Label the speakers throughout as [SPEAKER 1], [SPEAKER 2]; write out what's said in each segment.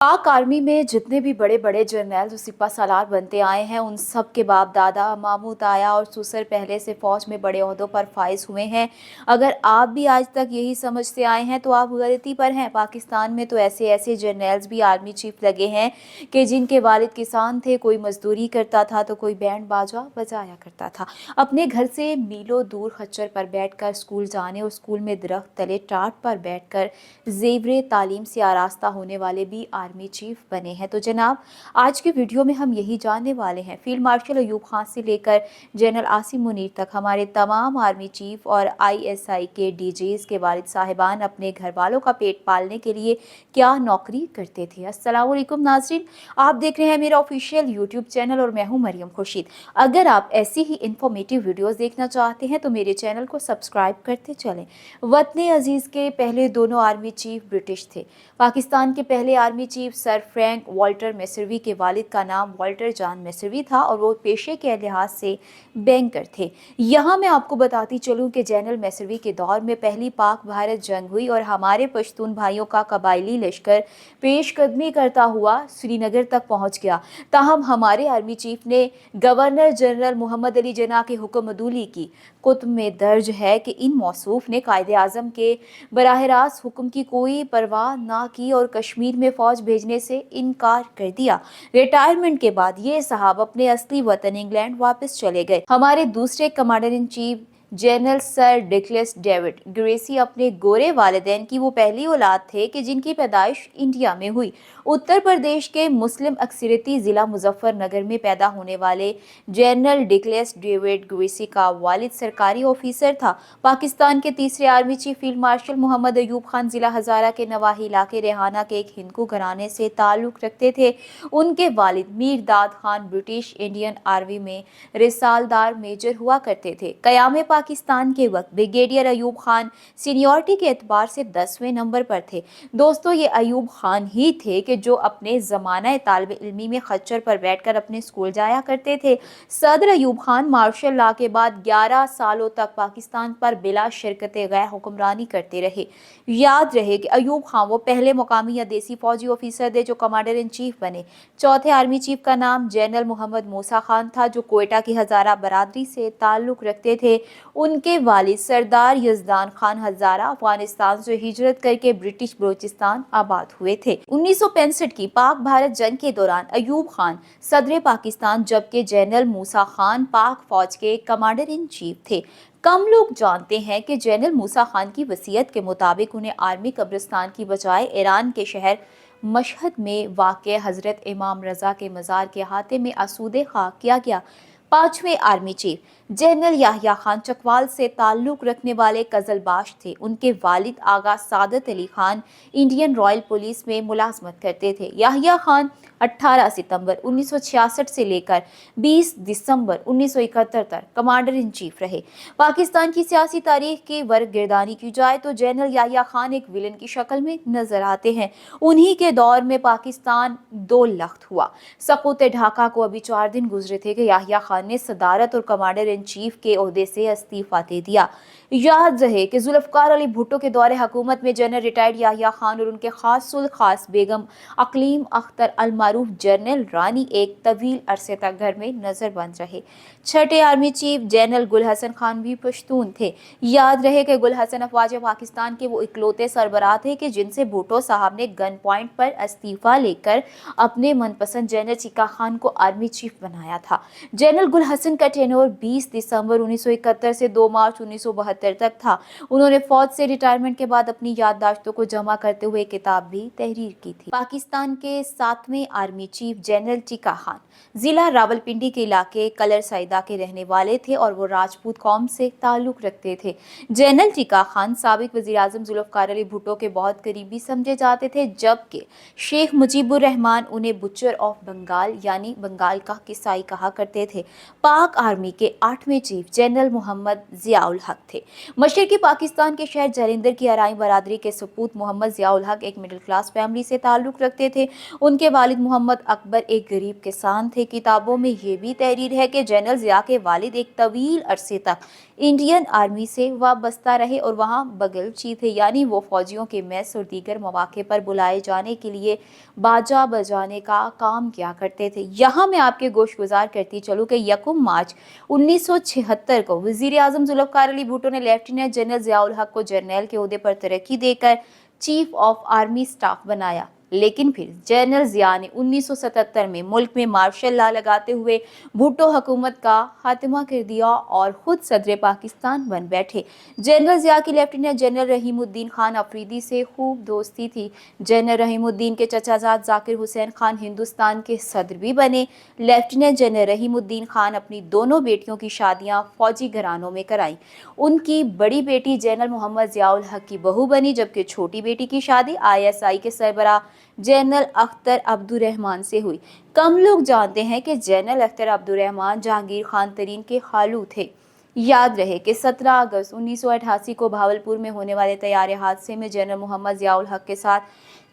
[SPEAKER 1] पाक आर्मी में जितने भी बड़े बड़े जर्नैल जो सिपा सालार बनते आए हैं, उन सब के बाप दादा, मामू ताया और सुसर पहले से फौज में बड़े ओहदों पर फाइज हुए हैं। अगर आप भी आज तक यही समझते आए हैं तो आप गलती पर हैं। पाकिस्तान में तो ऐसे ऐसे जर्नैल्स भी आर्मी चीफ लगे हैं कि जिनके वालिद किसान थे, कोई मजदूरी करता था तो कोई बैंड बाजा बजाया करता था। अपने घर से मीलों दूर खच्चर पर बैठकर स्कूल जाने और स्कूल में दरख्त तले टाट पर बैठकर ज़ेवरे तालीम से आरास्ता होने वाले भी आर्मी चीफ बने हैं। तो जनाब, आज के वीडियो में हम यही जानने वाले हैं। फील्ड मार्शल अयूब खान से लेकर जनरल आसिम मुनीर तक हमारे तमाम आर्मी चीफ और आईएसआई के डीजीज के वालिद साहिबान अपने घर वालों का पेट पालने के लिए क्या नौकरी करते थे। अस्सलाम वालेकुम नाज़रीन, आप देख रहे हैं मेरा ऑफिशियल यूट्यूब चैनल और मैं हूं मरियम खुर्शीद। अगर आप ऐसी ही इंफॉर्मेटिव वीडियोस देखना चाहते हैं तो मेरे चैनल को सब्सक्राइब करते चलें। वतन अजीज़ के पहले दोनों आर्मी चीफ ब्रिटिश थे। पाकिस्तान के पहले army chief sir Frank Walter Messervy के वालिद का नाम वाल्टर जॉन मैसर्वी था और वो पेशे के लिहाज से बैंकर थे। यहाँ मैं आपको बताती चलूँ कि जनरल मैसर्वी के दौर में पहली पाक भारत जंग हुई और हमारे पश्तून भाइयों का कबायली लश्कर पेशकदमी करता हुआ श्रीनगर तक पहुँच गया। ताहम हमारे आर्मी चीफ ने गवर्नर जनरल मोहम्मद अली जिन्ना की हुक्म अदूली की। कुतुब में दर्ज है कि इन मौसूफ ने कायदे आज़म के बराह रास्त हुक्म की कोई परवाह ना की और कश्मीर में फौज भेजने से इनकार कर दिया। रिटायरमेंट के बाद ये साहब अपने असली वतन इंग्लैंड वापस चले गए। हमारे दूसरे commander in chief general sir Douglas David Gracey अपने गोरे वालिदैन की वो पहली औलाद थे कि जिनकी पैदाइश इंडिया में हुई। उत्तर प्रदेश के मुस्लिम अक्सरियती ज़िला मुजफ्फरनगर में पैदा होने वाले जनरल डगलस डेविड ग्रेसी का वालिद सरकारी ऑफिसर था। पाकिस्तान के तीसरे army chief field marshal Mohammad Ayub Khan ज़िला हज़ारा के नवाही इलाके रेहाना के एक हिंदू घराने से ताल्लुक़ रखते थे। उनके वालिद मीर दाद खान ब्रिटिश इंडियन आर्मी में रिसालदार मेजर हुआ करते थे। क़याम पाकिस्तान के वक्त ब्रिगेडियर अयूब खान सीनियरिटी के एतबार से 10वें नंबर पर थे। दोस्तों, ये अयूब खान ही थे कि जो अपने ज़माना तालिब इल्मी में खच्चर पर बैठकर अपने स्कूल जाया करते थे। सदर अयूब खान मार्शल लॉ के बाद 11 सालों तक पाकिस्तान पर बिला शिरकत गैर हुक्मरानी करते रहे। याद रहे कि अयूब खान वो पहले मुकामी या देसी फौजी ऑफिसर थे जो कमांडर इन चीफ बने। चौथे आर्मी चीफ का नाम जनरल मोहम्मद मूसा खान था जो कोयटा की हज़ारा बरादरी से ताल्लुक़ रखते थे। उनके वालिद सरदार यजदान खान हज़ारा अफगानिस्तान से हिजरत करके ब्रिटिश बलूचिस्तान आबाद हुए थे। 1965 की पाक भारत जंग के दौरान अयूब खान सदर पाकिस्तान जबकि जनरल मूसा खान पाक फौज के कमांडर इन चीफ थे। कम लोग जानते हैं कि जनरल मूसा खान की वसीयत के मुताबिक उन्हें आर्मी कब्रिस्तान की बजाय ईरान के शहर मशहद में वाक़ हज़रत इमाम रज़ा के मज़ार के अहाते में आसूदे खाक किया गया। पांचवें army chief general Yahya Khan Chakwal से ताल्लुक़ रखने वाले कज़लबाश थे। उनके वालिद Agha Saadat Ali Khan Indian royal police में मुलाजमत करते थे। याहिया खान 18 सितंबर 1966 से लेकर 20 दिसंबर 1971 तक कमांडर इन चीफ रहे। पाकिस्तान की सियासी तारीख की वर्गगिरदानी की जाए तो जनरल याहिया खान एक विलन की शक्ल में नजर आते हैं। उन्हीं के दौर में पाकिस्तान दो लख्त हुआ। सक़ूत ढाका को अभी 4 दिन गुजरे थे कि याहिया खान ने सदारत और कमांडर इन चीफ के ओहदे से इस्तीफा दे दिया। याद रहे कि जुल्फ़िकार अली भुट्टो के दौरे हुकूमत में जनरल रिटायर्ड याहिया खान और उनके खासुल खास बेगम अकलीम अख्तर अल मारूफ जनरल रानी एक तवील अरसे तक घर में नजर बंद रहे। छठे आर्मी चीफ जनरल गुल हसन खान भी पश्तून थे। याद रहे कि गुल हसन अफवाज पाकिस्तान के वो इकलौते सरबराह थे कि जिनसे भुट्टो साहब ने गन पॉइंट पर इस्तीफा लेकर अपने मनपसंद जनरल चिका खान को आर्मी चीफ बनाया था। जनरल गुल हसन का टेन्योर 20 दिसंबर 1971 से 2 मार्च 1972 तक था। उन्होंने फौज से रिटायरमेंट के बाद अपनी याददाश्तों को जमा करते हुए किताब भी तहरीर की थी। पाकिस्तान के 7वें आर्मी चीफ जनरल चिका खान जिला रावलपिंडी के इलाके कलर सईदा के रहने वाले थे और वो राजपूत कौम से ताल्लुक़ रखते थे। जनरल चिका खान साबिक वज़ीर आज़म जुल्फ़िकार अली भुट्टो के बहुत करीबी समझे जाते थे, जबकि शेख मुजीबुर रहमान उन्हें बुचर ऑफ बंगाल यानी बंगाल का किसाई कहा करते थे। पाक आर्मी के 8वें चीफ जनरल मोहम्मद ज़ियाउल हक थे। मशरकी पाकिस्तान के शहर जलंधर की अराई बरादरी के सपूत मोहम्मद जियाउल हक एक मिडिल क्लास फैमिली से ताल्लुक़ रखते थे। उनके वालिद मोहम्मद अकबर एक गरीब किसान थे। किताबों में ये भी तहरीर है कि जनरल जिया के वालिद एक तवील अरसे तक इंडियन आर्मी से वाबस्ता रहे और वहाँ बगलची थे, यानी वो फौजियों के मैस और दीगर मौके पर बुलाए जाने के लिए बाजा बजाने का काम किया करते थे। यहाँ मैं आपके गोशगुजार करती चलूँ कि 1 मार्च 1976 को वजीर आजम जुल्फ़िकार अली भुट्टो ने लेफ्टिनेंट जनरल जियाउल हक को जर्नैल के ओहदे पर तरक्की देकर चीफ ऑफ आर्मी स्टाफ बनाया। लेकिन फिर जनरल जिया ने 1977 में मुल्क में मार्शल लॉ लगाते हुए भुट्टो हुकूमत का खात्मा कर दिया और खुद सदर पाकिस्तान बन बैठे। जनरल जिया की लेफ्टिनेंट जनरल रहीमुद्दीन खान अफरीदी से खूब दोस्ती थी। जनरल रहीमुद्दीन के चचाजाद जाकिर हुसैन खान हिंदुस्तान के सदर भी बने। लेफ्टिनेंट जनरल रहीमुद्दीन खान अपनी दोनों बेटियों की शादियां फौजी घरानों में कराई। उनकी बड़ी बेटी जनरल मोहम्मद जियाउल हक की बहू बनी, जबकि छोटी बेटी की शादी ISI के सरबराह जनरल अख्तर अब्दुर्रहमान से हुई। कम लोग जानते हैं कि जनरल अख्तर अब्दुर्रहमान जहांगीर खान तरीन के खालू थे। याद रहे कि 17 अगस्त 1988 को भावलपुर में होने वाले तैयारे हादसे में जनरल मोहम्मद जियाउल हक के साथ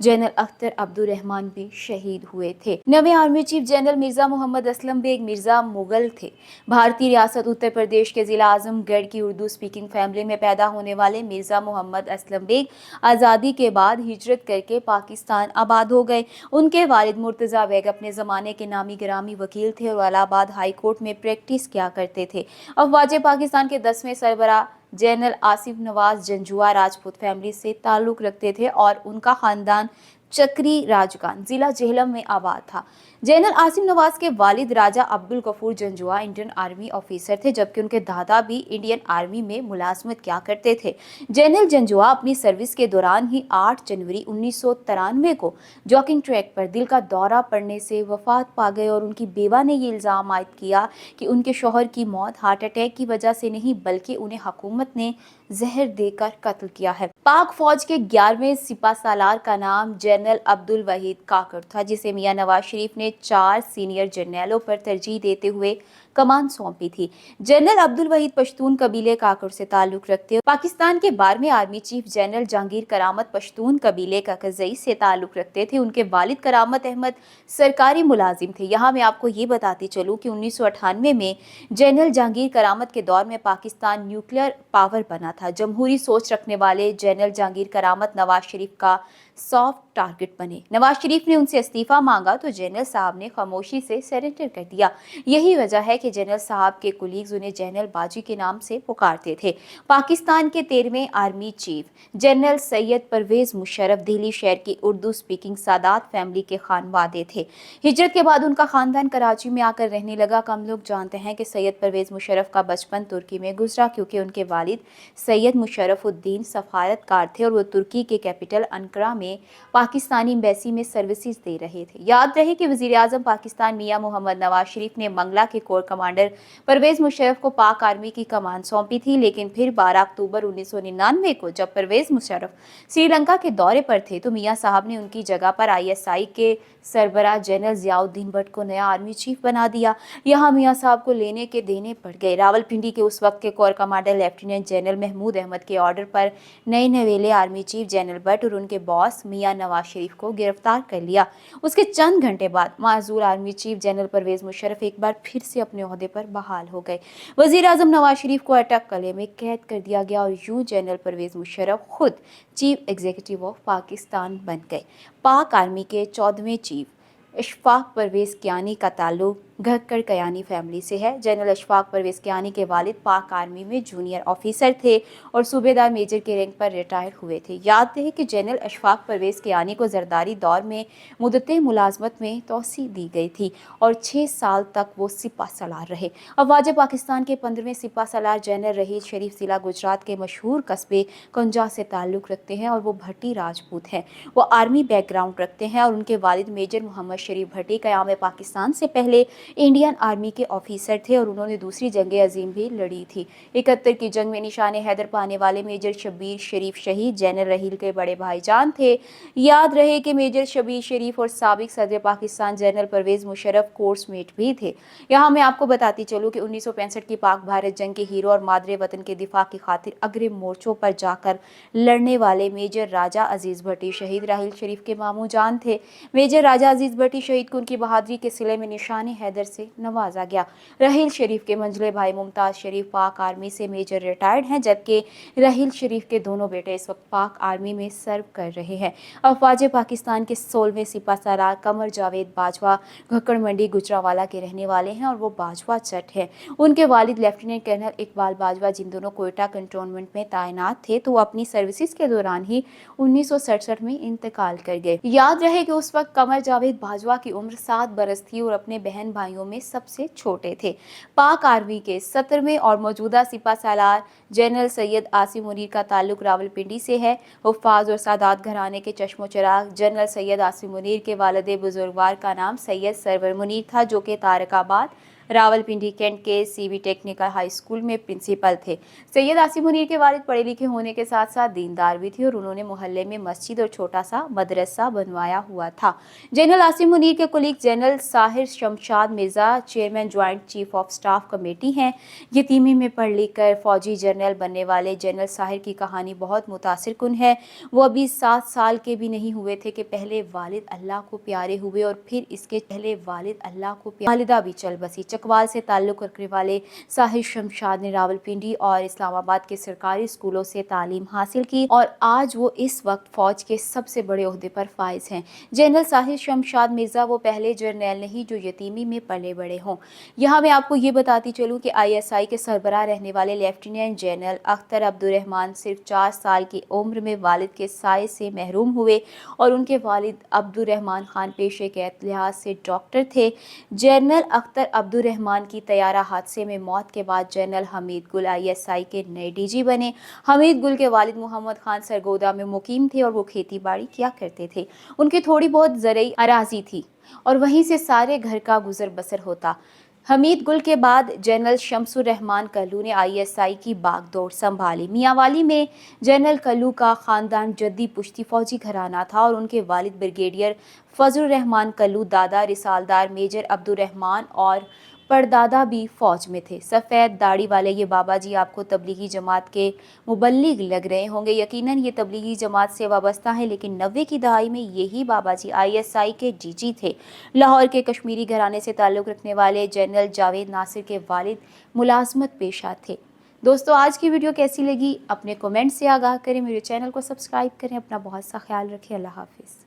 [SPEAKER 1] जनरल अख्तर अब्दुर्रहमान भी शहीद हुए थे। नवे army chief general Mirza Mohammad Aslam Beg Mirza Mughal थे। भारतीय रियासत उत्तर प्रदेश के जिला आजमगढ़ की उर्दू स्पीकिंग फैमिली में पैदा होने वाले मिर्जा मोहम्मद असलम बेग आज़ादी के बाद हिजरत करके पाकिस्तान आबाद हो गए। उनके वालिद मुर्तज़ा बेग अपने ज़माने के नामी गिरामी वकील थे और इलाहाबाद हाई कोर्ट में प्रैक्टिस किया करते थे। अफवाज पाकिस्तान के 10वें सरबराह जनरल आसिफ नवाज जंजुआ राजपूत फैमिली से ताल्लुक़ रखते थे और उनका खानदान चक्री राजगान जिला जेहलम में आबाद था। जनरल आसिफ नवाज के वालिद Raja Abdul Ghafoor Janjua Indian army officer थे, जबकि उनके दादा भी इंडियन आर्मी में मुलाजमत किया करते थे। जनरल जंजुआ अपनी सर्विस के दौरान ही 8 जनवरी 1993 को जॉकिंग ट्रैक पर दिल का दौरा पड़ने से वफात पा गए और उनकी बेवा ने ये इल्ज़ाम आयद किया कि उनके शौहर की मौत हार्ट अटैक की वजह से नहीं बल्कि उन्हें हुकूमत ने जहर देकर कत्ल किया है। पाक फौज के 11वें सिपा सालार का नाम जनरल अब्दुल वहीद काकर था, जिसे मियां नवाज शरीफ ने 4 सीनियर जर्नैलों पर तरजीह देते हुए कमान सौंपी थी। जनरल अब्दुल वहीद पश्तून कबीले काकर से ताल्लुक़ रखते। पाकिस्तान के 12वें army chief general Jehangir Karamat Pashtun कबीले का कज़ई से ताल्लुक़ रखते थे। उनके वालिद करामत अहमद सरकारी मुलाजिम थे। यहाँ मैं आपको ये बताती चलूँ कि 1998 में जनरल जहांगीर करामत के दौर में पाकिस्तान न्यूक्लियर पावर बना था। जमहूरी सोच रखने वाले जनरल जहांगीर करामत नवाज शरीफ का सॉफ्ट टारगेट बने। नवाज शरीफ ने उनसे इस्तीफा मांगा तो जनरल साहब ने खामोशी से सरेंडर कर दिया। यही वजह है कि जनरल साहब के कुलीग्स उन्हें जनरल बाजी के नाम से पुकारते थे। पाकिस्तान के 13वें army chief general Syed Pervez Musharraf Delhi शहर की उर्दू स्पीकिंग सादात फैमिली के खानवादे थे। हिजरत के बाद उनका खानदान कराची में आकर रहने लगा। कम लोग जानते हैं कि सैयद परवेज मुशर्रफ का बचपन तुर्की में गुजरा, क्योंकि उनके वालिद सैयद मुशर्रफुद्दीन सफारतकार थे और वो तुर्की के कैपिटल अंकरा में पाकिस्तानी एम्बेसी में सर्विसेज दे रहे थे। याद रहे कि वजीर आजम पाकिस्तान मियां मोहम्मद नवाज शरीफ ने मंगला के कोर कमांडर परवेज मुशर्रफ को पाक आर्मी की कमान सौंपी थी, लेकिन फिर 12 अक्टूबर 1999 को जब परवेज मुशर्रफ श्रीलंका के दौरे पर थे तो मियां साहब ने उनकी जगह पर ISI के सरबराह जनरल जियाउद्दीन भट्ट को नया आर्मी चीफ बना दिया। यहाँ मियां साहब को लेने के देने पड़ गए। रावलपिंडी के उस वक्त के core commander lieutenant general Mahmood Ahmed के ऑर्डर पर नए नवेले आर्मी चीफ जनरल भट्ट और उनके बॉस मियां नवाज शरीफ को गिरफ्तार कर लिया। उसके चंद घंटे बाद माजूल army chief general Pervez Musharraf एक बार फिर से अपने ओहदे पर बहाल हो गए। वजीर आजम नवाज शरीफ को अटक कले में कैद कर दिया गया और यूं जनरल परवेज मुशर्रफ खुद चीफ एग्जीक्यूटिव ऑफ पाकिस्तान बन गए। पाक आर्मी के 14वें चीफ अशफाक परवेज कियानी का ताल्लुक घक्कड़ कयानी फैमिली से है। जनरल अशफाक परवेज कियानी के वालिद पाक आर्मी में जूनियर ऑफिसर थे और सूबेदार मेजर के रैंक पर रिटायर हुए थे। याद रहे कि जनरल अशफाक परवेज कियानी को जरदारी दौर में मुद्दते मुलाजमत में तोसी दी गई थी और 6 साल तक वो सिपा सलार रहे। अफवाज पाकिस्तान के 15वें सिपा सलार जनरल रहीद शरीफ जिला गुजरात के मशहूर कस्बे कुंजा से ताल्लुक़ रखते हैं और वो भट्टी राजपूत हैं। वो आर्मी बैकग्राउंड रखते हैं और उनके वालिद मेजर मोहम्मद शरीफ भट्टी क़याम पाकिस्तान से पहले इंडियन आर्मी के ऑफिसर थे और उन्होंने दूसरी जंग अजीम भी लड़ी थी। 71 की जंग में निशान हैदर पाने वाले मेजर शब्बीर शरीफ शहीद जनरल रहील के बड़े भाईजान थे। याद रहे कि मेजर शब्बीर शरीफ और साबिक सदर पाकिस्तान जनरल परवेज मुशर्रफ कोर्समेट भी थे। यहाँ मैं आपको बताती चलूँ कि 1965 की पाक भारत जंग के हीरो और मादरे वतन के दिफा की खातिर अग्रिम मोर्चों पर जाकर लड़ने वाले मेजर राजा अजीज भट्टी शहीद राहिल शरीफ के मामू जान थे। मेजर राजा अजीज भट्टी शहीद को उनकी बहादुरी के सिले में निशान हैदर से नवाजा गया। राहिल शरीफ के मंझले भाई मुमताज शरीफ पाक आर्मी से मेजर रिटायर्ड हैं, जबकि राहिल शरीफ के दोनों बेटे इस वक्त पाक आर्मी में सर्व कर रहे हैं। अफवाज पाकिस्तान के 16वें सिपा सालार कमर जावेद बाजवा घक्कड़ मंडी गुजरावाला के रहने वाले हैं और वो बाजवा चट है। उनके वालिद लेफ्टिनेंट कर्नल इकबाल बाजवा जिन दोनों कोयटा कंटोनमेंट में तैनात थे तो वो अपनी सर्विसेज के दौरान ही 1967 में इंतकाल कर गए। याद रहे कि उस वक्त कमर जावेद बाजवा की उम्र 7 बरस थी और अपने बहन भाइयों में सबसे छोटे थे। पाक आर्मी के 17वें और मौजूदा सिपा सालार जनरल सैयद आसिम मुनीर का ताल्लुक रावलपिंडी से है। हुफ्फाज और सादात घराने के चश्मो चिराग जनरल सैयद आसिम मुनीर के वालिद बुजुर्गवार का नाम सैयद सरवर मुनीर था, जो कि तारकाबाद रावलपिंडी कैंट के सीबी टेक्निकल हाई स्कूल में प्रिंसिपल थे। सैयद आसिम मुनीर के वालिद पढ़े लिखे होने के साथ साथ दीनदार भी थे और उन्होंने मोहल्ले में मस्जिद और छोटा सा मदरसा बनवाया हुआ था। जनरल आसिम मुनीर के colleague general Sahir Shamshad Mirza chairman joint chief of staff committee हैं। यतीमी में पढ़ लिख कर फौजी जनरल बनने वाले जनरल साहिर की कहानी बहुत मुतासिर कुन है। वो अभी 7 साल के भी नहीं हुए थे कि पहले वालिद अल्लाह को प्यारे हुए और फिर इसके पहले वालिद अल्लाह को वालिदा भी चल बसी। चकवाल से ताल्लुक़ रखने वाले साहिर शमशाद ने रावलपिंडी और इस्लामाबाद के सरकारी स्कूलों से तालीम हासिल की और आज वो इस वक्त फौज के सबसे बड़े ओहदे पर फाइज हैं। जनरल साहिर शमशाद मिर्जा वो पहले जर्नैल नहीं जो यतीमी में पले बड़े हों। यहाँ मैं आपको ये बताती चलूँ कि ISI के सरबराह रहने वाले लेफ्टिनेंट जनरल अख्तर अब्दुर्रहमान सिर्फ 4 साल की उम्र में वालिद के साये से महरूम हुए और उनके वालिद अब्दुर्रहमान खान पेशे के लिहाज से डॉक्टर थे। जनरल अख्तर अब्दुर्रहमान की तैयारा हादसे में मौत के बाद जनरल हमीद गुल ISI के नए DG बने। हमीद गुल के वालिद मोहम्मद खान सरगोदा में मुकीम थे और वो खेती बाड़ी किया करते थे। उनकी थोड़ी बहुत ज़रई अराजी थी और वहीं से सारे घर का गुजर बसर होता। हमीद गुल के बाद जनरल शमसुर रहमान कल्लू ने ISI की बागडोर संभाली। मियांवाली में जनरल कल्लू का ख़ानदान जद्दी पुश्ती फौजी घराना था और उनके वालिद ब्रिगेडियर फजलुर रहमान कल्लू दादा रिसालदार मेजर अब्दुर्रहमान और परदादा भी फौज में थे। सफ़ेद दाढ़ी वाले ये बाबा जी आपको तबलीगी जमात के मुबल्लिग लग रहे होंगे। यकीनन ये तबलीगी जमात से वाबस्ता है, लेकिन 90 की दहाई में यही बाबा जी ISI के DG थे। लाहौर के कश्मीरी घराने से ताल्लुक़ रखने वाले जनरल जावेद नासिर के वालिद मुलाजमत पेशा थे। दोस्तों, आज की वीडियो कैसी लगी अपने कमेंट से आगाह करें। मेरे चैनल को सब्सक्राइब करें। अपना बहुत सा ख्याल रखें। अल्लाह हाफिज़।